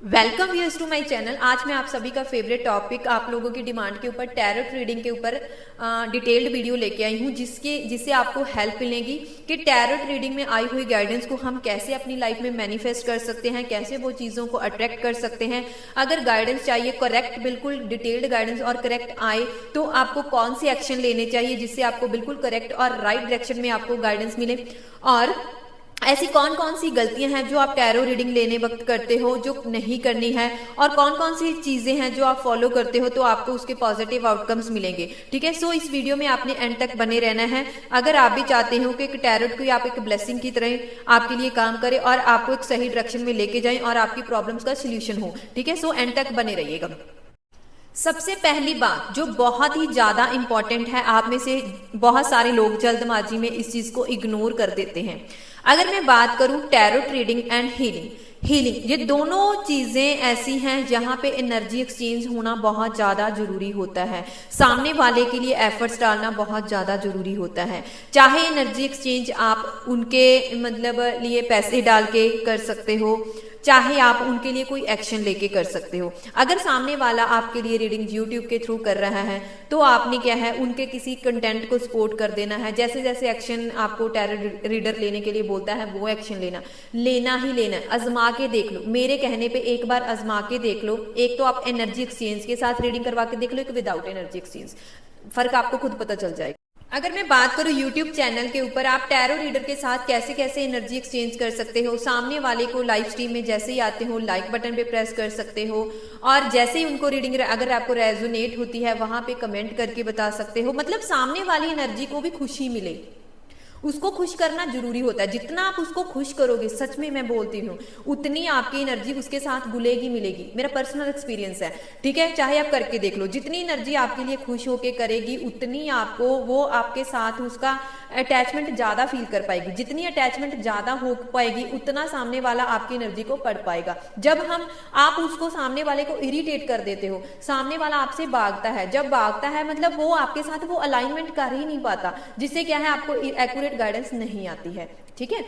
Welcome viewers to my channel. आज मैं आप सभी का फेवरेट टॉपिक, आप लोगों की डिमांड के ऊपर टैरोट रीडिंग के ऊपर डिटेल्ड वीडियो लेके आई हूँ, जिससे आपको हेल्प मिलेगी कि टैरोट रीडिंग में आई हुई गाइडेंस को हम कैसे अपनी लाइफ में मैनिफेस्ट कर सकते हैं, कैसे वो चीज़ों को अट्रैक्ट कर सकते हैं। अगर गाइडेंस चाहिए करेक्ट, बिल्कुल डिटेल्ड गाइडेंस और करेक्ट आए तो आपको कौन सी एक्शन लेने चाहिए जिससे आपको बिल्कुल करेक्ट और राइट डायरेक्शन में आपको गाइडेंस मिले, और ऐसी कौन कौन सी गलतियां हैं जो आप टैरो रीडिंग लेने वक्त करते हो जो नहीं करनी है, और कौन कौन सी चीजें हैं जो आप फॉलो करते हो तो आपको उसके पॉजिटिव आउटकम्स मिलेंगे। ठीक है, सो इस वीडियो में आपने एंड तक बने रहना है। अगर आप भी चाहते हो कि टैरोट को आप एक ब्लेसिंग की तरह आपके लिए काम करे और आपको एक सही डायरेक्शन में लेके जाए और आपकी प्रॉब्लम्स का सोल्यूशन हो, ठीक है, सो एंड तक बने रहिएगा। सबसे पहली बात जो बहुत ही ज्यादा इंपॉर्टेंट है, आप में से बहुत सारे लोग जल्दबाजी में इस चीज को इग्नोर कर देते हैं। अगर मैं बात करूं टैरोट रीडिंग एंड हीलिंग, ये दोनों चीजें ऐसी हैं जहां पे एनर्जी एक्सचेंज होना बहुत ज्यादा जरूरी होता है। सामने वाले के लिए एफर्ट्स डालना बहुत ज्यादा जरूरी होता है। चाहे एनर्जी एक्सचेंज आप उनके लिए पैसे डाल के कर सकते हो, चाहे आप उनके लिए कोई एक्शन लेके कर सकते हो। अगर सामने वाला आपके लिए रीडिंग यूट्यूब के थ्रू कर रहा है तो आपने क्या है, उनके किसी कंटेंट को सपोर्ट कर देना है। जैसे जैसे एक्शन आपको टैरो रीडर लेने के लिए बोलता है वो एक्शन लेना ही लेना है। आजमा के देख लो, मेरे कहने पे एक बार आजमा के देख लो। एक तो आप एनर्जी एक्सचेंज के साथ रीडिंग करवा के देख लो, एक विदाउट एनर्जी एक्सचेंज, फर्क आपको खुद पता चल जाएगा। अगर मैं बात करूं यूट्यूब चैनल के ऊपर आप टैरो रीडर के साथ कैसे कैसे एनर्जी एक्सचेंज कर सकते हो, सामने वाले को लाइव स्ट्रीम में जैसे ही आते हो लाइक बटन पे प्रेस कर सकते हो, और जैसे ही उनको रीडिंग अगर आपको रेजोनेट होती है वहां पे कमेंट करके बता सकते हो। मतलब सामने वाली एनर्जी को भी खुशी मिले, उसको खुश करना जरूरी होता है। जितना आप उसको खुश करोगे, सच में मैं बोलती हूँ, उतनी आपकी एनर्जी उसके साथ घुलेगी मिलेगी। मेरा पर्सनल एक्सपीरियंस है, ठीक है, चाहे आप करके देख लो। जितनी एनर्जी आपके लिए खुश होके करेगी उतनी आपको वो आपके साथ उसका अटैचमेंट ज्यादा फील कर पाएगी। जितनी अटैचमेंट ज्यादा हो पाएगी उतना सामने वाला आपकी एनर्जी को पढ़ पाएगा। जब आप उसको सामने वाले को इरिटेट कर देते हो, सामने वाला आपसे भागता है, जब भागता है मतलब वो आपके साथ वो अलाइनमेंट कर ही नहीं पाता, जिससे क्या है आपको एक्यूरेट गाइडेंस नहीं आती है। ठीक है,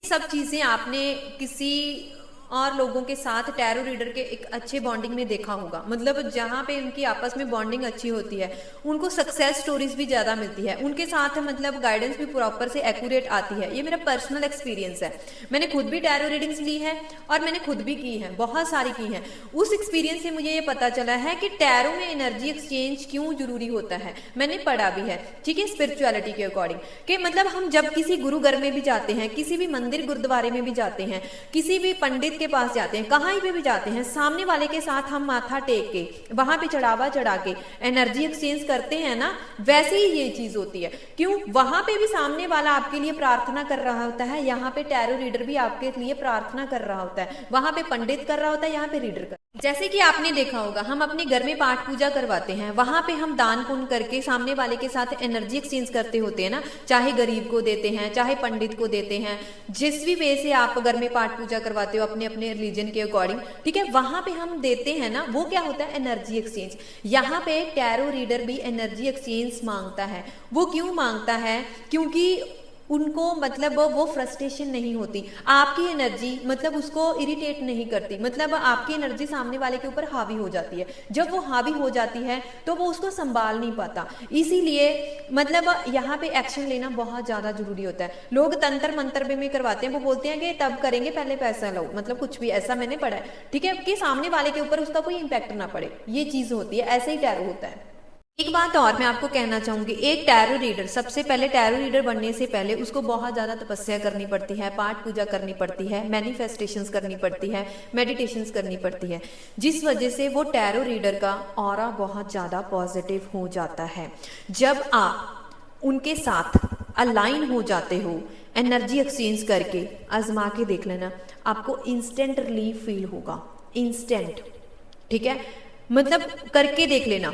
सब चीजें आपने किसी और लोगों के साथ टैरो रीडर के एक अच्छे बॉन्डिंग में देखा होगा। मतलब जहां पे उनकी आपस में बॉन्डिंग अच्छी होती है उनको सक्सेस स्टोरीज भी ज्यादा मिलती है, उनके साथ गाइडेंस भी प्रॉपर से एक्यूरेट आती है। ये मेरा पर्सनल एक्सपीरियंस है। मैंने खुद भी टैरो रीडिंग्स ली है और मैंने खुद भी की है, बहुत सारी की है। उस एक्सपीरियंस से मुझे ये पता चला है कि टैरो में एनर्जी एक्सचेंज क्यों जरूरी होता है। मैंने पढ़ा भी है, ठीक है, स्पिरिचुअलिटी के अकॉर्डिंग कि हम जब किसी गुरु घर में भी जाते हैं, किसी भी मंदिर गुरुद्वारे में भी जाते हैं, किसी भी पंडित के पास जाते हैं, कहीं पे भी जाते हैं, सामने वाले के साथ हम माथा टेक के वहां पे चढ़ावा चढ़ा के एनर्जी एक्सचेंज करते हैं ना, वैसे ही ये चीज होती है। क्यों? वहां पे भी सामने वाला आपके लिए प्रार्थना कर रहा होता है, यहाँ पे टैरो रीडर भी आपके लिए प्रार्थना कर रहा होता है। वहां पे पंडित कर रहा होता है, यहाँ पे रीडर कर। जैसे कि आपने देखा होगा, हम अपने घर में पाठ पूजा करवाते हैं, वहां पे हम दान पुण्य करके सामने वाले के साथ एनर्जी एक्सचेंज करते होते हैं ना, चाहे गरीब को देते हैं, चाहे पंडित को देते हैं, जिस भी वे से आप घर में पाठ पूजा करवाते हो अपने अपने रिलीजन के अकॉर्डिंग, ठीक है, वहां पे हम देते हैं ना, वो क्या होता है, एनर्जी एक्सचेंज। यहाँ पे टैरो रीडर भी एनर्जी एक्सचेंज मांगता है। वो क्यों मांगता है? क्योंकि उनको वो फ्रस्ट्रेशन नहीं होती, आपकी एनर्जी उसको इरिटेट नहीं करती, आपकी एनर्जी सामने वाले के ऊपर हावी हो जाती है। जब वो हावी हो जाती है तो वो उसको संभाल नहीं पाता। इसीलिए यहाँ पे एक्शन लेना बहुत ज्यादा जरूरी होता है। लोग तंत्र मंत्र में करवाते हैं, वो बोलते हैं कि तब करेंगे पहले पैसा लो, कुछ भी ऐसा मैंने पढ़ा है, ठीक है, कि सामने वाले के ऊपर उसका कोई इंपैक्ट ना पड़े। ये चीज होती है, ऐसे ही टैरो होता है। एक बात और मैं आपको कहना चाहूंगी, एक टैरो रीडर सबसे पहले टैरो रीडर बनने से पहले उसको बहुत ज्यादा तपस्या करनी पड़ती है, पाठ पूजा करनी पड़ती है, मैनिफेस्टेशंस करनी पड़ती है, मेडिटेशंस करनी पड़ती है, जिस वजह से वो टैरो रीडर का ऑरा बहुत ज्यादा पॉजिटिव हो जाता है। जब आप उनके साथ अलाइन हो जाते हो एनर्जी एक्सचेंज करके, आजमा के देख लेना, आपको इंस्टेंट रिलीफ फील होगा, इंस्टेंट, ठीक है, करके देख लेना।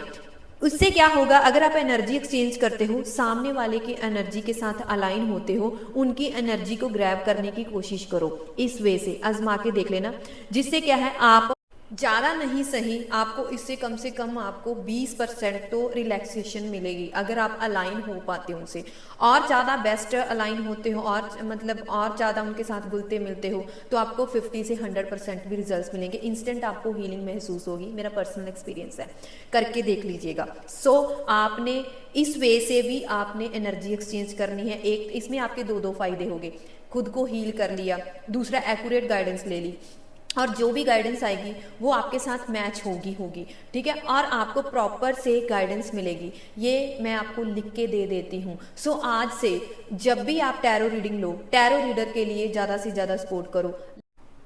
उससे क्या होगा, अगर आप एनर्जी एक्सचेंज करते हो, सामने वाले की एनर्जी के साथ अलाइन होते हो, उनकी एनर्जी को ग्रैब करने की कोशिश करो। इस वे से आजमा के देख लेना, जिससे क्या है आप ज़्यादा नहीं सही, आपको इससे कम से कम आपको 20% तो रिलैक्सेशन मिलेगी अगर आप अलाइन हो पाते हो उनसे। और ज़्यादा बेस्ट अलाइन होते हो और मतलब और ज़्यादा उनके साथ घुलते मिलते हो तो आपको 50 से 100% भी रिजल्ट्स मिलेंगे। इंस्टेंट आपको हीलिंग महसूस होगी, मेरा पर्सनल एक्सपीरियंस है, करके देख लीजिएगा। सो आपने इस वे से भी आपने एनर्जी एक्सचेंज करनी है। एक इसमें आपके दो फायदे होंगे, खुद को हील कर लिया, दूसरा एक्यूरेट गाइडेंस ले ली, और जो भी गाइडेंस आएगी वो आपके साथ मैच होगी, ठीक है, और आपको प्रॉपर से गाइडेंस मिलेगी। ये मैं आपको लिख के दे देती हूँ। सो आज से जब भी आप टैरो रीडिंग लो, टैरो रीडर के लिए ज़्यादा से ज़्यादा सपोर्ट करो।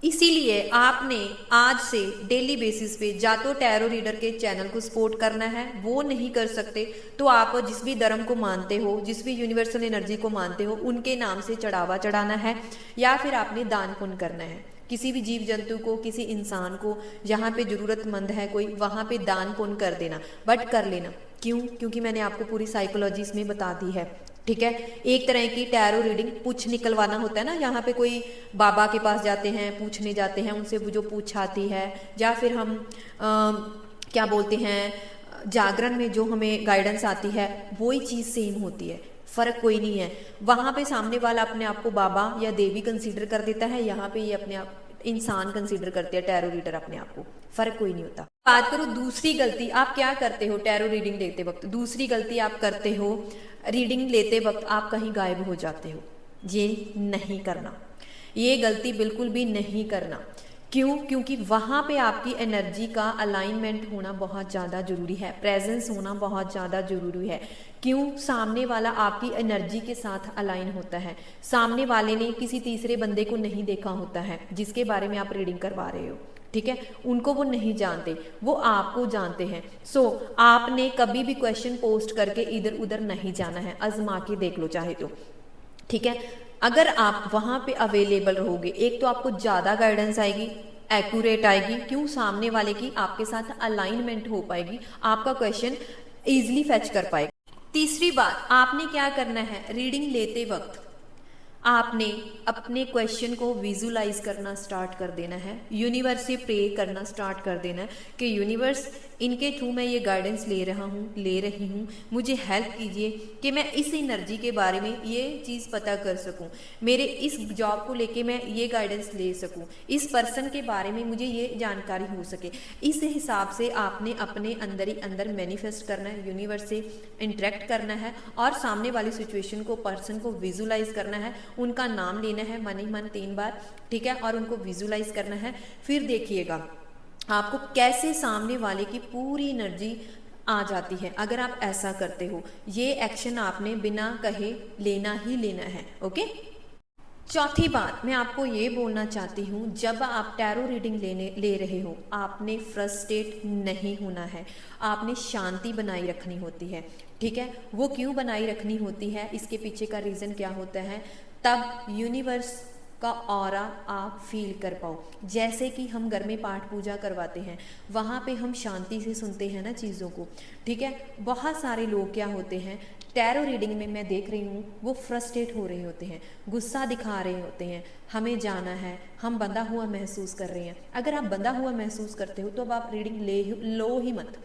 इसीलिए आपने आज से डेली बेसिस पे या तो टैरो रीडर के चैनल को सपोर्ट करना है, वो नहीं कर सकते तो आप जिस भी धर्म को मानते हो, जिस भी यूनिवर्सल एनर्जी को मानते हो, उनके नाम से चढ़ावा चढ़ाना है, या फिर आपने दान पुण्य करना है। किसी भी जीव जंतु को, किसी इंसान को जहाँ पे ज़रूरतमंद है कोई, वहाँ पे दान पुण्य कर देना, बट कर लेना। क्यों? क्योंकि मैंने आपको पूरी साइकोलॉजी इसमें बता दी है, ठीक है। एक तरह की टैरो रीडिंग पूछ निकलवाना होता है ना, यहाँ पे कोई बाबा के पास जाते हैं, पूछने जाते हैं, उनसे वो जो पूछ आती है, या फिर हम क्या बोलते हैं, जागरण में जो हमें गाइडेंस आती है, वही चीज़ सेम होती है, फर्क कोई नहीं है। वहां पे सामने वाला अपने आप को बाबा या देवी कंसीडर कर देता है, यहाँ पे ये अपने आप इंसान कंसीडर करते हैं टैरो रीडर अपने आप को, फर्क कोई नहीं होता। बात करो दूसरी गलती, आप क्या करते हो टैरो रीडिंग लेते वक्त? दूसरी गलती आप करते हो, रीडिंग लेते वक्त आप कहीं गायब हो जाते हो। ये नहीं करना, ये गलती बिल्कुल भी नहीं करना। क्यों? क्योंकि वहाँ पे आपकी एनर्जी का अलाइनमेंट होना बहुत ज़्यादा जरूरी है, प्रेजेंस होना बहुत ज़्यादा जरूरी है। क्यों? सामने वाला आपकी एनर्जी के साथ अलाइन होता है। सामने वाले ने किसी तीसरे बंदे को नहीं देखा होता है जिसके बारे में आप रीडिंग करवा रहे हो, ठीक है, उनको वो नहीं जानते, वो आपको जानते हैं। सो आपने कभी भी क्वेश्चन पोस्ट करके इधर उधर नहीं जाना है, आजमा के देख लो चाहे तो, ठीक है। अगर आप वहां पे अवेलेबल रहोगे, एक तो आपको ज्यादा गाइडेंस आएगी, एक्यूरेट आएगी। क्यों? सामने वाले की आपके साथ अलाइनमेंट हो पाएगी, आपका क्वेश्चन इजीली फैच कर पाएगा। तीसरी बात, आपने क्या करना है, रीडिंग लेते वक्त आपने अपने क्वेश्चन को विजुलाइज करना स्टार्ट कर देना है, यूनिवर्स से प्रे करना स्टार्ट कर देना है कि यूनिवर्स, इनके थ्रू मैं ये गाइडेंस ले रही हूँ, मुझे हेल्प कीजिए कि मैं इस एनर्जी के बारे में ये चीज़ पता कर सकूँ, मेरे इस जॉब को लेके मैं ये गाइडेंस ले सकूँ, इस पर्सन के बारे में मुझे ये जानकारी हो सके। इस हिसाब से आपने अपने अंदर ही अंदर मैनिफेस्ट करना है, यूनिवर्स से इंटरेक्ट करना है, और सामने वाली सिचुएशन को, पर्सन को विजुलाइज करना है, उनका नाम लेना है मन ही मन 3 बार, ठीक है, और उनको विजुलाइज करना है। फिर देखिएगा आपको कैसे सामने वाले की पूरी एनर्जी आ जाती है अगर आप ऐसा करते हो। ये एक्शन आपने बिना कहे लेना ही लेना है, ओके। चौथी बात मैं आपको ये बोलना चाहती हूँ, जब आप टैरो रीडिंग ले रहे हो, आपने फ्रस्ट्रेट नहीं होना है, आपने शांति बनाई रखनी होती है, ठीक है। वो क्यों बनाई रखनी होती है, इसके पीछे का रीज़न क्या होता है, तब यूनिवर्स का ऑरा आप फील कर पाओ। जैसे कि हम घर में पाठ पूजा करवाते हैं, वहाँ पे हम शांति से सुनते हैं ना चीज़ों को, ठीक है। बहुत सारे लोग क्या होते हैं, टैरो रीडिंग में मैं देख रही हूँ, वो फ्रस्ट्रेट हो रहे होते हैं, गुस्सा दिखा रहे होते हैं, हमें जाना है, हम बंधा हुआ महसूस कर रहे हैं। अगर आप बंधा हुआ महसूस करते हो तो अब आप रीडिंग लो ही मत,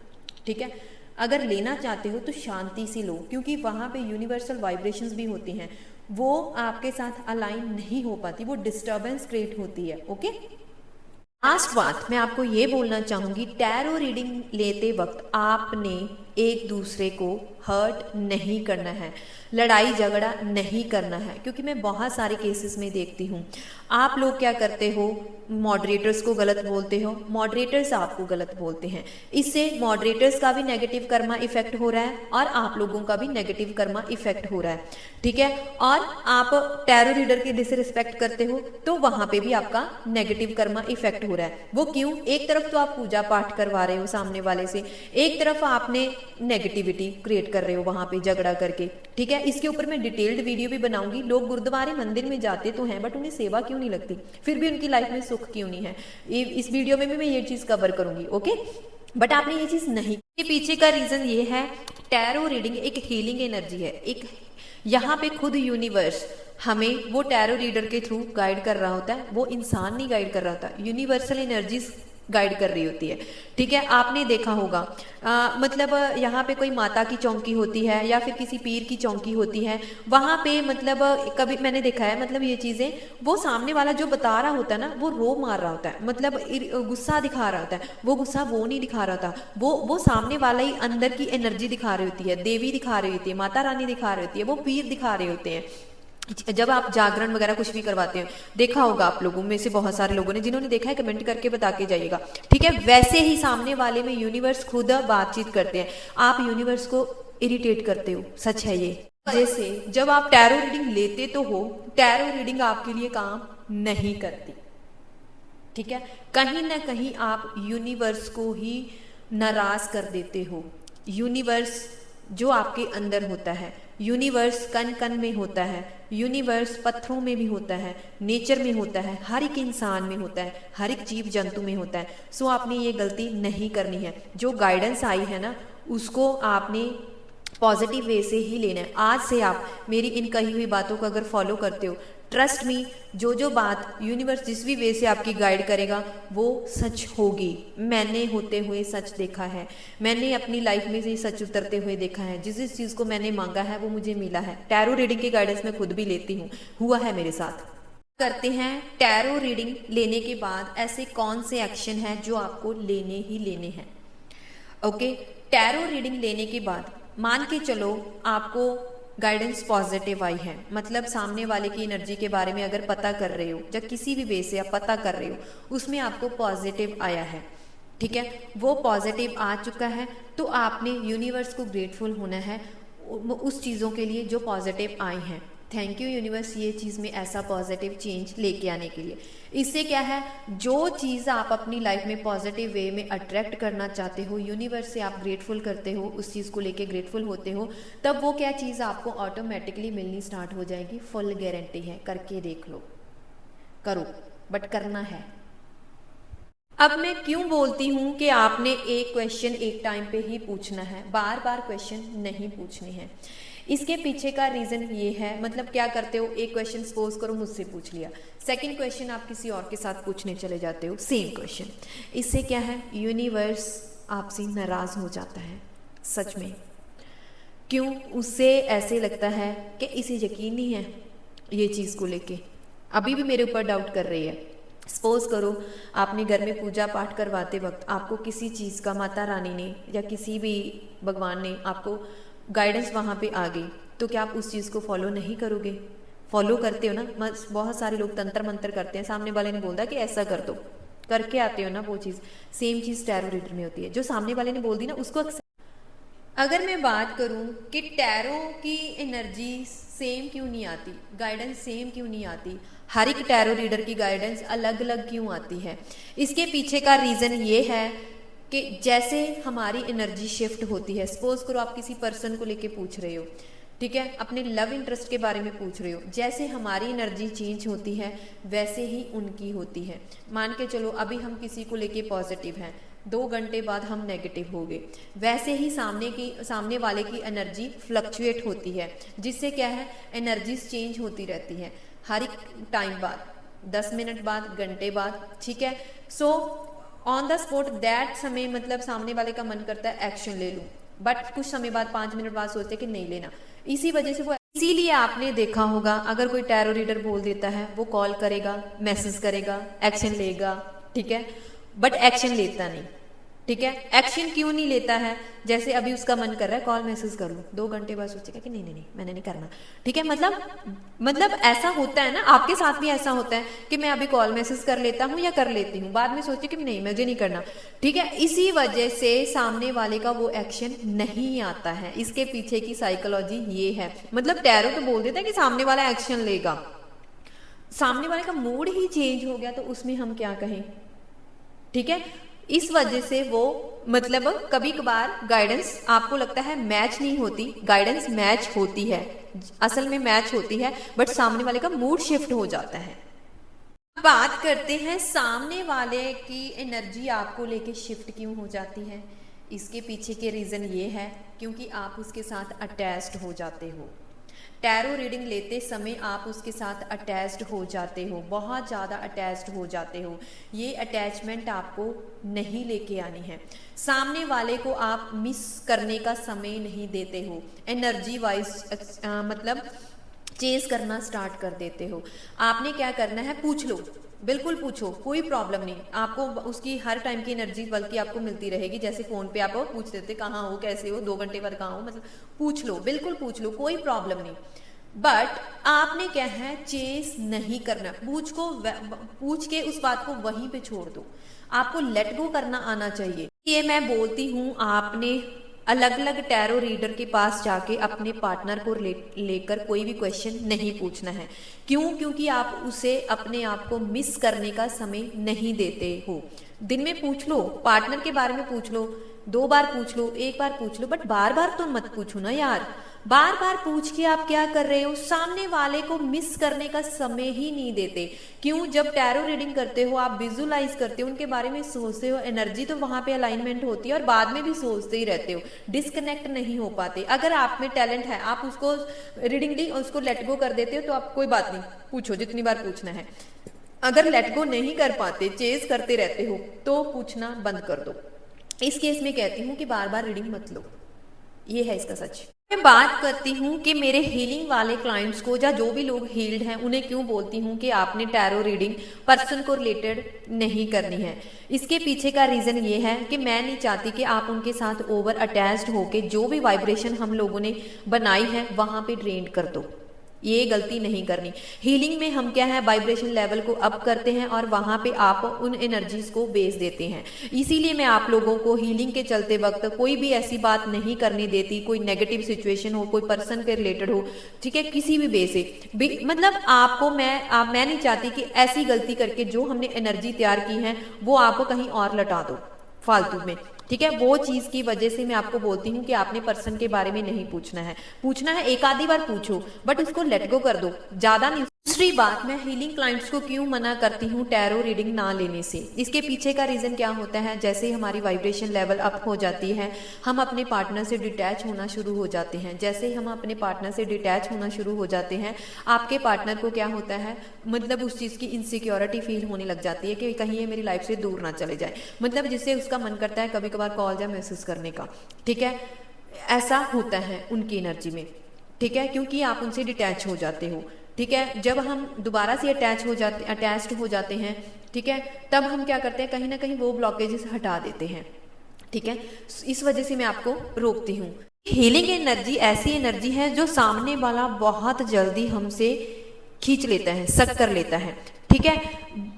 ठीक है। अगर लेना चाहते हो तो शांति से लो, क्योंकि वहाँ पे यूनिवर्सल वाइब्रेशंस भी होती हैं, वो आपके साथ अलाइन नहीं हो पाती, वो डिस्टर्बेंस क्रिएट होती है, ओके। लास्ट बात मैं आपको ये बोलना चाहूंगी, टैरो रीडिंग लेते वक्त आपने एक दूसरे को हर्ट नहीं करना है, लड़ाई झगड़ा नहीं करना है, क्योंकि मैं बहुत सारे केसेस में देखती हूँ आप लोग क्या करते हो, मॉडरेटर्स को गलत बोलते हो, मॉडरेटर्स आपको गलत बोलते हैं। इससे मॉडरेटर्स का भी नेगेटिव कर्मा इफेक्ट हो रहा है और आप लोगों का भी नेगेटिव कर्मा इफेक्ट हो रहा है, ठीक है। और आप टैरो रीडर की डिसरिस्पेक्ट करते हो तो वहां पे भी आपका नेगेटिव कर्मा इफेक्ट हो रहा है। वो क्यों? एक तरफ तो आप पूजा पाठ करवा रहे हो सामने वाले से, एक तरफ आपने नेगेटिविटी क्रिएट कर रहे हो वहां पे झगड़ा करके, ठीक है। इसके ऊपर मैं डिटेल्ड वीडियो भी बनाऊंगी। लोग गुरुद्वारे मंदिर में जाते तो हैं, बट उन्हें सेवा क्यों नहीं लगती, फिर भी उनकी लाइफ में सुख क्यों नहीं है, इस वीडियो में भी मैं ये चीज कवर करूंगी, ओके। बट आपने ये चीज नहीं, के पीछे का रीजन ये है, टैरो रीडिंग एक हीलिंग एनर्जी है, एक यहाँ पे खुद यूनिवर्स हमें वो टैरो रीडर के थ्रू गाइड कर रहा होता है, वो इंसान नहीं गाइड कर रहा होता, यूनिवर्सल एनर्जीज गाइड कर रही होती है। ठीक है, आपने देखा होगा मतलब यहाँ पे कोई माता की चौकी होती है या फिर किसी पीर की चौकी होती है, वहाँ पे मतलब कभी मैंने देखा है, मतलब ये चीज़ें वो सामने वाला जो बता रहा होता है ना, वो रो मार रहा होता है, मतलब गुस्सा दिखा रहा होता है, वो गुस्सा वो नहीं दिखा रहा था, वो सामने वाला ही अंदर की एनर्जी दिखा रही होती है, देवी दिखा रही होती है, माता रानी दिखा रही होती है, वो पीर दिखा रहे होते हैं। जब आप जागरण वगैरह कुछ भी करवाते हैं, देखा होगा आप लोगों में से बहुत सारे लोगों ने, जिन्होंने देखा है कमेंट करके बता के जाइएगा। ठीक है, वैसे ही सामने वाले में यूनिवर्स खुद बातचीत करते हैं, आप यूनिवर्स को इरिटेट करते हो, सच है ये। जैसे जब आप टैरो रीडिंग लेते तो हो, टैरो रीडिंग आपके लिए काम नहीं करती। ठीक है, कहीं ना कहीं आप यूनिवर्स को ही नाराज कर देते हो। यूनिवर्स जो आपके अंदर होता है, यूनिवर्स कण कण में होता है, यूनिवर्स पत्थरों में भी होता है, नेचर में होता है, हर एक इंसान में होता है, हर एक जीव जंतु में होता है। सो आपने ये गलती नहीं करनी है। जो गाइडेंस आई है ना, उसको आपने पॉजिटिव वे से ही लेना है। आज से आप मेरी इन कही हुई बातों को अगर फॉलो करते हो, ट्रस्ट मी, जो बात यूनिवर्स जिस भी वे से आपकी गाइड करेगा वो सच होगी। मैंने होते हुए सच देखा है, मैंने अपनी लाइफ में से सच उतरते हुए देखा है। जिस चीज़ को मैंने मांगा है वो मुझे मिला है। टैरो रीडिंग की गाइडेंस मैं खुद भी लेती हूँ, हुआ है मेरे साथ। करते हैं, टैरो रीडिंग लेने के बाद ऐसे कौन से एक्शन हैं जो आपको लेने ही लेने हैं। ओके, टैरो रीडिंग लेने के बाद मान के चलो आपको गाइडेंस पॉजिटिव आई है, मतलब सामने वाले की एनर्जी के बारे में अगर पता कर रहे हो या किसी भी वे से आप पता कर रहे हो, उसमें आपको पॉजिटिव आया है। ठीक है, वो पॉजिटिव आ चुका है तो आपने यूनिवर्स को ग्रेटफुल होना है उस चीज़ों के लिए जो पॉजिटिव आई हैं। थैंक यू यूनिवर्स, ये चीज़ में ऐसा पॉजिटिव चेंज लेके आने के लिए। इससे क्या है, जो चीज़ आप अपनी लाइफ में पॉजिटिव वे में अट्रैक्ट करना चाहते हो, यूनिवर्स से आप ग्रेटफुल करते हो, उस चीज़ को लेके ग्रेटफुल होते हो, तब वो क्या चीज़ आपको ऑटोमेटिकली मिलनी स्टार्ट हो जाएगी। फुल गारंटी है, करके देख लो, करो, बट करना है। अब मैं क्यों बोलती हूँ कि आपने एक क्वेश्चन एक टाइम पे ही पूछना है, बार बार क्वेश्चन नहीं पूछने हैं। इसके पीछे का रीज़न ये है, मतलब क्या करते हो, एक क्वेश्चन सपोज करो मुझसे पूछ लिया, सेकंड क्वेश्चन आप किसी और के साथ पूछने चले जाते हो, सेम क्वेश्चन। इससे क्या है, यूनिवर्स आपसे नाराज़ हो जाता है। सच में, क्यों, उससे ऐसे लगता है कि इसे यकीन नहीं है ये चीज़ को लेके, अभी भी मेरे ऊपर डाउट कर रही है। सपोज करो आपने घर में पूजा पाठ करवाते वक्त आपको किसी चीज़ का, माता रानी ने या किसी भी भगवान ने आपको गाइडेंस वहाँ पे आ गई, तो क्या आप उस चीज़ को फॉलो नहीं करोगे? फॉलो करते हो ना। बहुत सारे लोग तंत्र मंत्र करते हैं, सामने वाले ने बोल दिया कि ऐसा कर दो, करके आते हो ना वो चीज़। सेम चीज़ टैरो रीडर में होती है, जो सामने वाले ने बोल दी ना उसको। अगर मैं बात करूं कि टैरो की एनर्जी सेम क्यों नहीं आती, गाइडेंस सेम क्यों नहीं आती, हर एक टैरो रीडर की गाइडेंस अलग अलग क्यों आती है, इसके पीछे का रीज़न ये है कि जैसे हमारी एनर्जी शिफ्ट होती है। सपोज करो आप किसी पर्सन को लेके पूछ रहे हो, ठीक है, अपने लव इंटरेस्ट के बारे में पूछ रहे हो, जैसे हमारी एनर्जी चेंज होती है वैसे ही उनकी होती है। मान के चलो अभी हम किसी को लेके पॉजिटिव हैं, 2 घंटे बाद हम नेगेटिव हो गए, वैसे ही सामने वाले की एनर्जी फ्लक्चुएट होती है, जिससे क्या है, एनर्जीज चेंज होती रहती है हर एक टाइम बाद, 10 मिनट बाद, घंटे बाद। ठीक है, so on the spot that समय मतलब सामने वाले का मन करता है एक्शन ले लूं, बट कुछ समय बाद 5 मिनट बाद सोचते कि नहीं लेना। इसी वजह से वो, इसीलिए आपने देखा होगा अगर कोई टैरो रीडर बोल देता है वो कॉल करेगा, मैसेज करेगा, एक्शन लेगा, ठीक है, बट एक्शन लेता नहीं। ठीक है, एक्शन क्यों नहीं लेता है, जैसे अभी उसका मन कर रहा है कॉल मैसेज कर लूं, 2 घंटे बाद सोचेगा कि नहीं नहीं नहीं मैंने नहीं करना। ठीक है, मतलब ऐसा होता है ना, आपके साथ भी ऐसा होता है कि मैं अभी कॉल मैसेज कर लेता हूँ या कर लेती हूँ, बाद में सोचे कि नहीं मुझे नहीं करना। ठीक है, इसी वजह से सामने वाले का वो एक्शन नहीं आता है। इसके पीछे की साइकोलॉजी ये है, मतलब टैरो तो बोल देता है कि सामने वाला एक्शन लेगा, सामने वाले का मूड ही चेंज हो गया तो उसमें हम क्या कहें। ठीक है, इस वजह से वो मतलब कभी कभार गाइडेंस आपको लगता है मैच नहीं होती, गाइडेंस मैच होती है, असल में मैच होती है, बट सामने वाले का मूड शिफ्ट हो जाता है। बात करते हैं सामने वाले की एनर्जी आपको लेके शिफ्ट क्यों हो जाती है। इसके पीछे के रीज़न ये है क्योंकि आप उसके साथ अटैच्ड हो जाते हो। टैरो रीडिंग लेते समय आप उसके साथ अटैच्ड हो जाते हो, बहुत ज़्यादा अटैच्ड हो जाते हो। ये अटैचमेंट आपको नहीं लेके आनी है। सामने वाले को आप मिस करने का समय नहीं देते हो, एनर्जी वाइज मतलब चेज करना स्टार्ट कर देते हो। आपने क्या करना है, पूछ लो, बिल्कुल पूछो, कोई प्रॉब्लम नहीं। आपको उसकी हर टाइम की एनर्जी बल्कि आपको मिलती रहेगी। जैसे फोन पे आप पूछ देते कहाँ हो, कैसे हो, 2 घंटे बाद कहाँ हो, मतलब पूछ लो, बिल्कुल पूछ लो, कोई प्रॉब्लम नहीं। बट आपने क्या है, चेस नहीं करना। पूछ के उस बात को वहीं पे छोड़ दो। आपको लेट गो करना आना चाहिए। ये मैं बोलती हूँ, आपने अलग अलग टैरो रीडर के पास जाके अपने पार्टनर को लेकर कोई भी क्वेश्चन नहीं पूछना है। क्यों? क्योंकि आप उसे अपने आप को मिस करने का समय नहीं देते हो। दिन में पूछ लो, पार्टनर के बारे में पूछ लो, 2 बार पूछ लो, 1 बार पूछ लो, बट बार बार तो मत पूछो ना यार। बार बार पूछ के आप क्या कर रहे हो, सामने वाले को मिस करने का समय ही नहीं देते। क्यों? जब टैरो रीडिंग करते हो आप विजुलाइज करते हो, उनके बारे में सोचते हो, एनर्जी तो वहां पे अलाइनमेंट होती है और बाद में भी सोचते ही रहते हो, डिस्कनेक्ट नहीं हो पाते। अगर आप में टैलेंट है, आप उसको रीडिंग ली और उसको लेट गो कर देते हो, तो आप कोई बात नहीं, पूछो जितनी बार पूछना है। अगर लेट गो नहीं कर पाते, चेज करते रहते हो, तो पूछना बंद कर दो। इस केस में कहती हूँ कि बार बार रीडिंग मत लो, ये है इसका सच। मैं बात करती हूँ कि मेरे हीलिंग वाले क्लाइंट्स को, या जो भी लोग हील्ड हैं, उन्हें क्यों बोलती हूँ कि आपने टैरो रीडिंग पर्सन को रिलेटेड नहीं करनी है। इसके पीछे का रीजन ये है कि मैं नहीं चाहती कि आप उनके साथ ओवर अटैच्ड होके जो भी वाइब्रेशन हम लोगों ने बनाई है वहां पे ड्रेन कर दो। ये गलती नहीं करनी। हीलिंग में हम क्या है, वाइब्रेशन लेवल को अप करते हैं और वहां पे आप उन एनर्जीज को बेच देते हैं। इसीलिए मैं आप लोगों को हीलिंग के चलते वक्त कोई भी ऐसी बात नहीं करने देती, कोई नेगेटिव सिचुएशन हो, कोई पर्सन के रिलेटेड हो, ठीक है, किसी भी वे से मतलब आपको मैं नहीं चाहती कि ऐसी गलती करके जो हमने एनर्जी तैयार की है वो आपको कहीं और लटा दो फालतू में, ठीक है। वो चीज की वजह से मैं आपको बोलती हूँ कि आपने पर्सन के बारे में नहीं पूछना है। पूछना है, एक आधी बार पूछो, बट उसको लेट गो कर दो, ज्यादा नहीं। दूसरी बात, मैं हीलिंग क्लाइंट्स को क्यों मना करती हूँ टैरो रीडिंग ना लेने से। इसके पीछे का रीजन क्या होता है, जैसे ही हमारी वाइब्रेशन लेवल अप हो जाती है, हम अपने पार्टनर से डिटैच होना शुरू हो जाते हैं। जैसे ही हम अपने पार्टनर से डिटैच होना शुरू हो जाते हैं, आपके पार्टनर को क्या होता है, मतलब उस चीज की इनसिक्योरिटी फील होने लग जाती है कि कहीं ये मेरी लाइफ से दूर ना चले जाए, मतलब जिससे उसका मन करता है कभी कभार कॉल या मैसेज करने का, ठीक है। ऐसा होता है उनकी एनर्जी में, ठीक है, क्योंकि आप उनसे डिटैच हो जाते हो, ठीक है। जब हम दोबारा से अटैच्ड हो जाते हैं, ठीक है, तब हम क्या करते हैं, कहीं ना कहीं वो ब्लॉकेजेस हटा देते हैं, ठीक है। इस वजह से मैं आपको रोकती हूँ। हीलिंग एनर्जी ऐसी एनर्जी है जो सामने वाला बहुत जल्दी हमसे खींच लेता है, सक कर लेता है, ठीक है।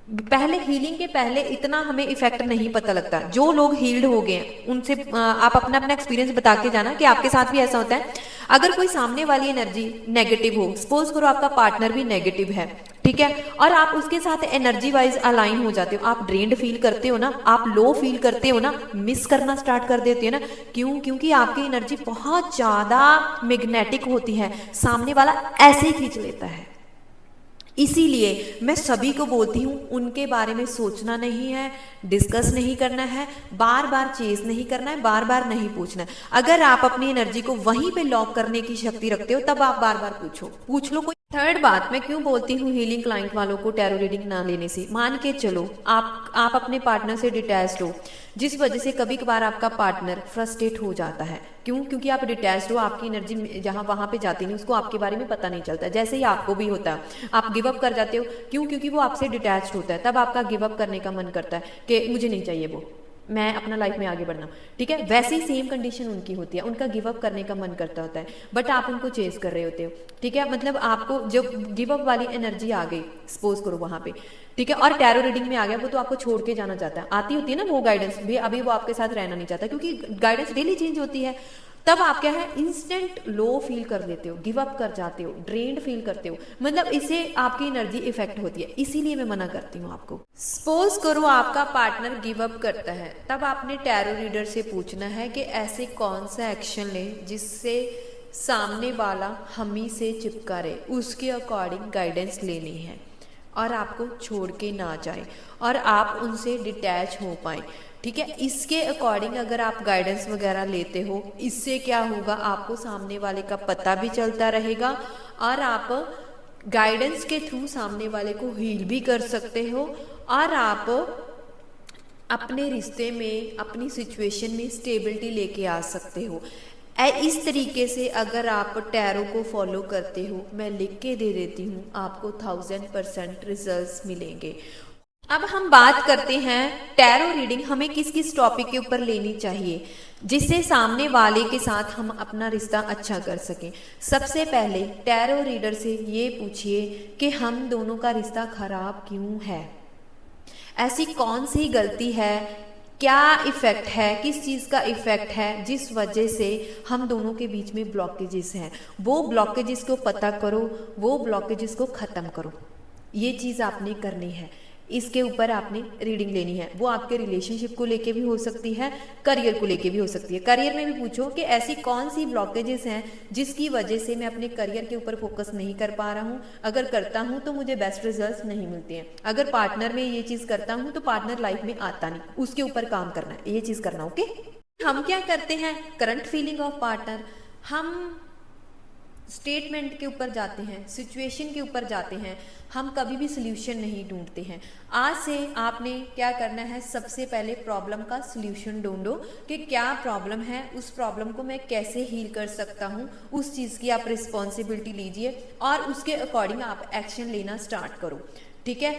पहले हीलिंग के पहले इतना हमें इफेक्ट नहीं पता लगता। जो लोग हील्ड हो गए हैं उनसे आप अपना अपना एक्सपीरियंस बता के जाना कि आपके साथ भी ऐसा होता है। अगर कोई सामने वाली एनर्जी नेगेटिव हो, सपोज करो आपका पार्टनर भी नेगेटिव है, ठीक है, और आप उसके साथ एनर्जी वाइज अलाइन हो जाते हो, आप ड्रेन्ड फील करते हो ना, आप लो फील करते हो ना, मिस करना स्टार्ट कर देते हो ना। क्यों? क्योंकि आपकी एनर्जी बहुत ज्यादा मैग्नेटिक होती है, सामने वाला ऐसे ही खींच लेता है। इसीलिए मैं सभी को बोलती हूँ, उनके बारे में सोचना नहीं है, डिस्कस नहीं करना है, बार बार चेज नहीं करना है, बार बार नहीं पूछना है। अगर आप अपनी एनर्जी को वहीं पे लॉक करने की शक्ति रखते हो, तब आप बार बार पूछ लो। कोई थर्ड बात मैं क्यों बोलती हूँ हीलिंग क्लाइंट वालों को टैरो रीडिंग ना लेने से। मान के चलो आप अपने पार्टनर से डिटैच्ड हो, जिस वजह से कभी कभार आपका पार्टनर फ्रस्ट्रेट हो जाता है। क्यों? क्योंकि आप डिटैच्ड हो, आपकी एनर्जी जहां वहां पे जाती नहीं, उसको आपके बारे में पता नहीं चलता। जैसे ही आपको भी होता है, आप गिव अप कर जाते हो। क्यों? क्योंकि वो आपसे डिटैच्ड होता है, तब आपका गिव अप करने का मन करता है कि मुझे नहीं चाहिए वो, मैं अपना लाइफ में आगे बढ़ना, ठीक है। वैसे ही सेम कंडीशन उनकी होती है, उनका गिव अप करने का मन करता होता है, बट आप उनको चेज कर रहे होते हो, ठीक है। मतलब आपको जब गिव अप वाली एनर्जी आ गई, सपोज करो वहां पे, ठीक है, और टैरो रीडिंग में आ गया, वो तो आपको छोड़ के जाना चाहता है। आती होती है ना वो गाइडेंस भी, अभी वो आपके साथ रहना नहीं चाहता, क्योंकि गाइडेंस डेली चेंज होती है। तब आप क्या है, इंस्टेंट लो फील कर लेते हो, गिव अप कर जाते हो, ड्रेन्ड फील करते हो, मतलब इससे आपकी एनर्जी इफेक्ट होती है। इसीलिए मैं मना करती हूँ आपको। सपोज करो आपका पार्टनर गिव अप करता है, तब आपने टैरो रीडर से पूछना है कि ऐसे कौन सा एक्शन ले जिससे सामने वाला हम ही से चिपका रहे, उसके अकॉर्डिंग गाइडेंस लेनी है। और आपको छोड़ के ना जाए और आप उनसे डिटैच हो पाए। ठीक है, इसके अकॉर्डिंग अगर आप गाइडेंस वगैरह लेते हो, इससे क्या होगा, आपको सामने वाले का पता भी चलता रहेगा और आप गाइडेंस के थ्रू सामने वाले को हील भी कर सकते हो और आप अपने रिश्ते में, अपनी सिचुएशन में स्टेबिलिटी लेके आ सकते हो। इस तरीके से अगर आप टैरो को फॉलो करते हो, मैं लिख के दे देती हूँ, आपको 1000% रिजल्ट्स मिलेंगे। अब हम बात करते हैं टैरो रीडिंग हमें किस किस टॉपिक के ऊपर लेनी चाहिए जिससे सामने वाले के साथ हम अपना रिश्ता अच्छा कर सकें। सबसे पहले टैरो रीडर से ये पूछिए कि हम दोनों का रिश्ता खराब क्यों है, ऐसी कौन सी गलती है, क्या इफेक्ट है, किस चीज़ का इफेक्ट है जिस वजह से हम दोनों के बीच में ब्लॉकेजेस हैं। वो ब्लॉकेजेस को पता करो, वो ब्लॉकेजेस को ख़त्म करो। ये चीज़ आपने करनी है, इसके ऊपर आपने रीडिंग लेनी है। वो आपके रिलेशनशिप को लेके भी हो सकती है, करियर को लेके भी हो सकती है। करियर में भी पूछो कि ऐसी कौन सी ब्लॉकेजेस हैं जिसकी वजह से मैं अपने करियर के ऊपर फोकस नहीं कर पा रहा हूँ, अगर करता हूँ तो मुझे बेस्ट रिजल्ट्स नहीं मिलते हैं। अगर पार्टनर में ये चीज़ करता हूँ तो पार्टनर लाइफ में आता नहीं, उसके ऊपर काम करना है, ये चीज़ करना। ओके, हम क्या करते हैं, करंट फीलिंग ऑफ पार्टनर, हम स्टेटमेंट के ऊपर जाते हैं, सिचुएशन के ऊपर जाते हैं, हम कभी भी सोल्यूशन नहीं ढूंढते हैं। आज से आपने क्या करना है, सबसे पहले प्रॉब्लम का सोल्यूशन ढूंढो कि क्या प्रॉब्लम है, उस प्रॉब्लम को मैं कैसे हील कर सकता हूँ, उस चीज़ की आप रिस्पॉन्सिबिलिटी लीजिए और उसके अकॉर्डिंग आप एक्शन लेना स्टार्ट करो। ठीक है,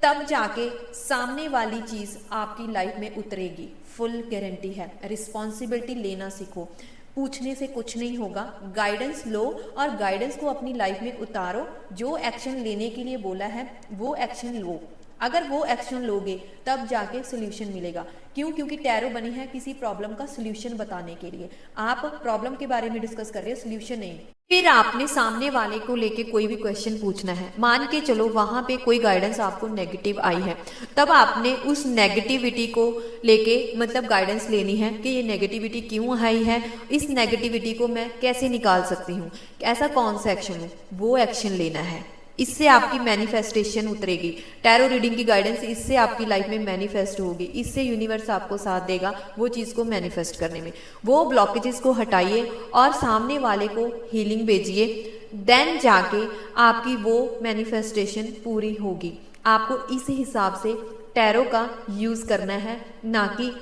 तब जाके सामने वाली चीज़ आपकी लाइफ में उतरेगी, फुल गारंटी है। रिस्पॉन्सिबिलिटी लेना सीखो, पूछने से कुछ नहीं होगा, गाइडेंस लो और गाइडेंस को अपनी लाइफ में उतारो। जो एक्शन लेने के लिए बोला है वो एक्शन लो, अगर वो एक्शन लोगे तब जाके सोल्यूशन मिलेगा। क्यों? क्योंकि टैरो बनी है किसी प्रॉब्लम का सोल्यूशन बताने के लिए। आप प्रॉब्लम के बारे में डिस्कस कर रहे हो, सोल्यूशन नहीं। फिर आपने सामने वाले को लेके कोई भी क्वेश्चन पूछना है, मान के चलो वहां पे कोई गाइडेंस आपको नेगेटिव आई है, तब आपने उस नेगेटिविटी को लेके मतलब गाइडेंस लेनी है कि ये नेगेटिविटी क्यों आई है, इस नेगेटिविटी को मैं कैसे निकाल सकती हूँ, ऐसा कौन सा एक्शन हो, वो एक्शन लेना है। इससे आपकी मैनिफेस्टेशन उतरेगी। टैरो रीडिंग की गाइडेंस इससे आपकी लाइफ में मैनिफेस्ट होगी, इससे यूनिवर्स आपको साथ देगा वो चीज़ को मैनिफेस्ट करने में। वो ब्लॉकेजेस को हटाइए और सामने वाले को हीलिंग भेजिए, देन जाके आपकी वो मैनिफेस्टेशन पूरी होगी। आपको इस हिसाब से टैरो का यूज़ करना है, ना कि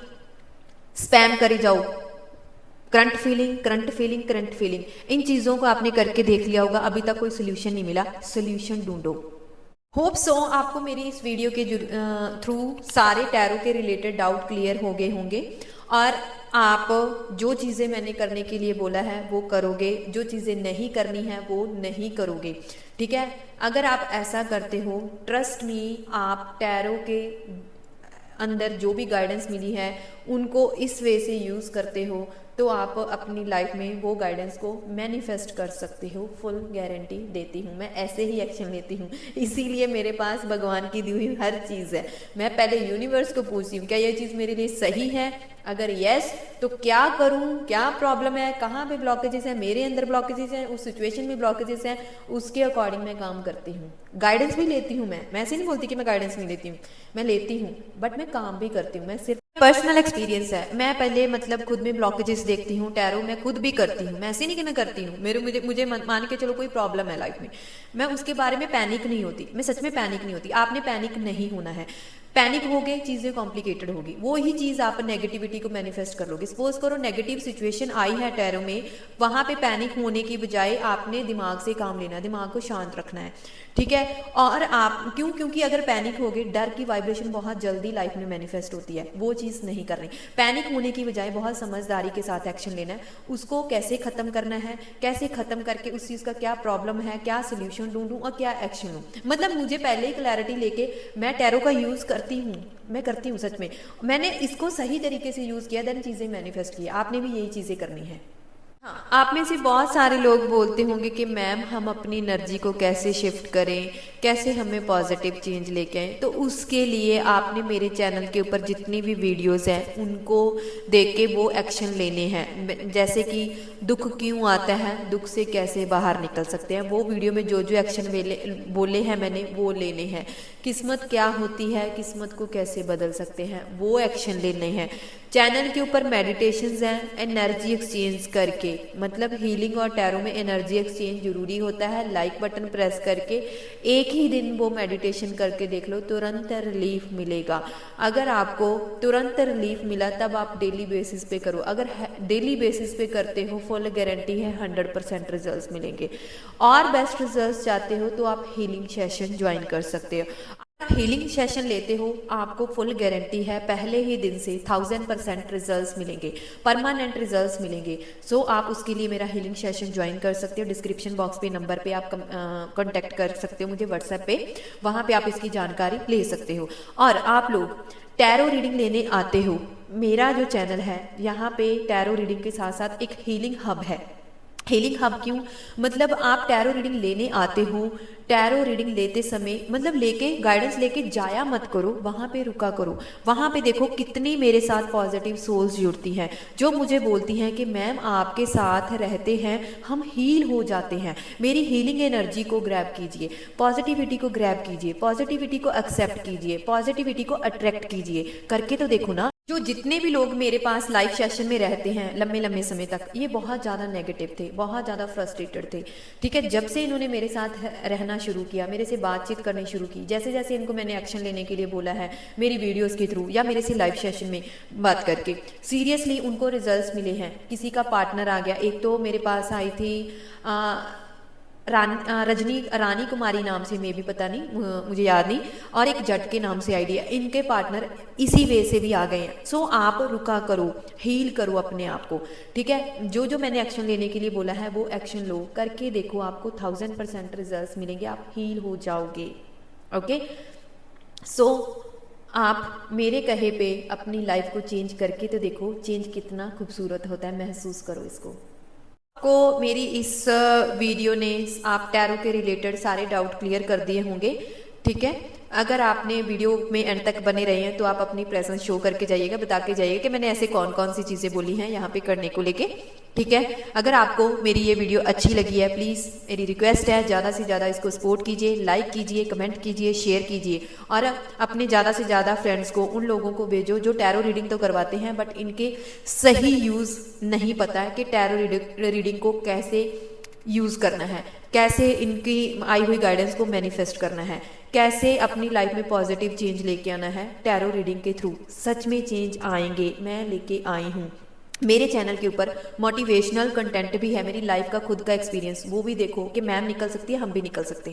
स्पैम करी जाओ। Current feeling, current feeling, current feeling, इन चीज़ों को आपने करके देख लिया होगा, अभी तक कोई सोल्यूशन नहीं मिला, सोल्यूशन ढूंढो। होप सो आपको मेरी इस वीडियो के थ्रू सारे टैरो के रिलेटेड डाउट क्लियर हो गए होंगे और आप जो चीज़ें मैंने करने के लिए बोला है वो करोगे, जो चीज़ें नहीं करनी है वो नहीं करोगे। ठीक है, अगर आप ऐसा करते हो, ट्रस्ट मी, आप टैरो के अंदर जो भी गाइडेंस मिली है उनको इस वे से यूज़ करते हो तो आप अपनी लाइफ में वो गाइडेंस को मैनिफेस्ट कर सकते हो, फुल गारंटी देती हूँ। मैं ऐसे ही एक्शन लेती हूँ, इसीलिए मेरे पास भगवान की दी हुई हर चीज़ है। मैं पहले यूनिवर्स को पूछती हूँ क्या ये चीज़ मेरे लिए सही है, अगर यस तो क्या करूँ, क्या प्रॉब्लम है, कहाँ पे ब्लॉकेजेस हैं, मेरे अंदर ब्लॉकेजेस हैं, उस सिचुएशन में ब्लॉकेजेस हैं, उसके अकॉर्डिंग मैं काम करती हूँ। गाइडेंस भी लेती हूँ मैं ऐसे नहीं बोलती कि मैं गाइडेंस नहीं लेती हूँ, मैं लेती हूँ बट मैं काम भी करती हूँ। मैं सिर्फ पर्सनल एक्सपीरियंस है, मैं पहले मतलब खुद में ब्लॉकेजेस देखती हूँ, टैरो मैं खुद भी करती हूँ, मैं ऐसे नहीं कि मैं करती हूँ, मुझे मान के चलो कोई प्रॉब्लम है लाइफ में, मैं उसके बारे में पैनिक नहीं होती, मैं सच में पैनिक नहीं होती। आपने पैनिक नहीं होना है, पैनिक हो गए चीज़ें कॉम्प्लिकेटेड होगी, वो ही चीज़ आप नेगेटिविटी को मैनिफेस्ट कर लोगे। सपोज करो नेगेटिव सिचुएशन आई है टैरो में, वहाँ पे पैनिक होने की बजाय आपने दिमाग से काम लेना है, दिमाग को शांत रखना है। ठीक है, और आप क्योंकि अगर पैनिक हो गए, डर की वाइब्रेशन बहुत जल्दी लाइफ में मैनिफेस्ट होती है, वो चीज़ नहीं करनी। पैनिक होने की बजाय बहुत समझदारी के साथ एक्शन लेना है, उसको कैसे ख़त्म करना है, कैसे ख़त्म करके उस चीज़ का क्या प्रॉब्लम है, क्या सोल्यूशन ढूंढूं और क्या एक्शन लूँ। मतलब मुझे पहले ही क्लैरिटी लेके मैं टैरो का यूज़ करती हूँ सच में, मैंने इसको सही तरीके से यूज़ किया, देन चीज़ें मैनिफेस्ट की। आपने भी यही चीज़ें करनी है। आप में से बहुत सारे लोग बोलते होंगे कि मैम हम अपनी एनर्जी को कैसे शिफ्ट करें, कैसे हमें पॉजिटिव चेंज लेके आएं। तो उसके लिए आपने मेरे चैनल के ऊपर जितनी भी वीडियोस हैं उनको देख के वो एक्शन लेने हैं। जैसे कि दुख क्यों आता है, दुख से कैसे बाहर निकल सकते हैं, वो वीडियो में जो जो एक्शन बोले हैं मैंने वो लेने हैं। किस्मत क्या होती है, किस्मत को कैसे बदल सकते हैं, वो एक्शन लेने हैं। चैनल के ऊपर मेडिटेशंस हैं एनर्जी एक्सचेंज करके, मतलब हीलिंग और टैरो में एनर्जी एक्सचेंज जरूरी होता है। लाइक बटन प्रेस करके एक ही दिन वो मेडिटेशन करके देख लो, तुरंत रिलीफ मिलेगा। अगर आपको तुरंत रिलीफ मिला तब आप डेली बेसिस पे करो। अगर डेली बेसिस पे करते हो फुल गारंटी है 100% रिजल्ट्स मिलेंगे। और बेस्ट रिजल्ट्स चाहते हो तो आप हीलिंग सेशन ज्वाइन कर सकते हो। आप हीलिंग सेशन लेते हो आपको फुल गारंटी है पहले ही दिन से 1000% रिजल्ट्स मिलेंगे, परमानेंट रिजल्ट्स मिलेंगे। सो आप उसके लिए मेरा हीलिंग सेशन ज्वाइन कर सकते हो। डिस्क्रिप्शन बॉक्स पे नंबर पे आप कांटेक्ट कर सकते हो मुझे व्हाट्सएप पे, वहाँ पे आप इसकी जानकारी ले सकते हो। और आप लोग टैरो रीडिंग लेने आते हो, मेरा जो चैनल है यहाँ पे टैरो रीडिंग के साथ साथ एक हीलिंग हब है। हीलिंग हब क्यों, मतलब आप टैरो रीडिंग लेने आते हो, टैरो रीडिंग लेते समय मतलब लेके गाइडेंस लेके जाया मत करो, वहाँ पे रुका करो। वहाँ पे देखो कितनी मेरे साथ पॉजिटिव सोल्स जुड़ती हैं जो मुझे बोलती हैं कि मैम आपके साथ रहते हैं हम हील हो जाते हैं। मेरी हीलिंग एनर्जी को ग्रैब कीजिए, पॉजिटिविटी को ग्रैब कीजिए, पॉजिटिविटी को एक्सेप्ट कीजिए, पॉजिटिविटी को अट्रैक्ट कीजिए। करके तो देखो ना। जो जितने भी लोग मेरे पास लाइव सेशन में रहते हैं लंबे लंबे समय तक, ये बहुत ज़्यादा नेगेटिव थे, बहुत ज़्यादा फ्रस्ट्रेटेड थे। ठीक है, जब से इन्होंने मेरे साथ रहना शुरू किया, मेरे से बातचीत करनी शुरू की, जैसे जैसे इनको मैंने एक्शन लेने के लिए बोला है मेरी वीडियोस के थ्रू या मेरे से लाइव सेशन में बात करके, सीरियसली उनको रिजल्ट्स मिले हैं। किसी का पार्टनर आ गया, एक तो मेरे पास आई थी रानी कुमारी नाम से, मे भी पता नहीं, मुझे याद नहीं, और एक जट के नाम से आईडी है। इनके पार्टनर इसी वे से भी आ गए हैं। सो आप रुका करो, हील करो अपने आप को। ठीक है, जो जो मैंने एक्शन लेने के लिए बोला है वो एक्शन लो, करके देखो आपको 1000% रिजल्ट्स मिलेंगे, आप हील हो जाओगे। ओके, सो आप मेरे कहे पे अपनी लाइफ को चेंज करके तो देखो, चेंज कितना खूबसूरत होता है, महसूस करो इसको। आपको मेरी इस वीडियो ने आप टैरो के रिलेटेड सारे डाउट क्लियर कर दिए होंगे। ठीक है, अगर आपने वीडियो में एंड तक बने रहे हैं तो आप अपनी प्रेजेंस शो करके जाइएगा, बता के जाइएगा कि मैंने ऐसे कौन कौन सी चीज़ें बोली हैं यहाँ पे करने को लेके। ठीक है, अगर आपको मेरी ये वीडियो अच्छी लगी है, प्लीज़ मेरी रिक्वेस्ट है ज़्यादा से ज़्यादा इसको सपोर्ट कीजिए, लाइक कीजिए, कमेंट कीजिए, शेयर कीजिए, और अपने ज़्यादा से ज़्यादा फ्रेंड्स को, उन लोगों को भेजो जो टैरो रीडिंग तो करवाते हैं बट इनके सही यूज़ नहीं पता है कि टैरो रीडिंग को कैसे यूज़ करना है, कैसे इनकी आई हुई गाइडेंस को मैनिफेस्ट करना है, कैसे अपनी लाइफ में पॉजिटिव चेंज लेके आना है। टैरो रीडिंग के थ्रू सच में चेंज आएंगे, मैं लेके आई हूँ। मेरे चैनल के ऊपर मोटिवेशनल कंटेंट भी है, मेरी लाइफ का खुद का एक्सपीरियंस, वो भी देखो कि मैम निकल सकती है, हम भी निकल सकते हैं।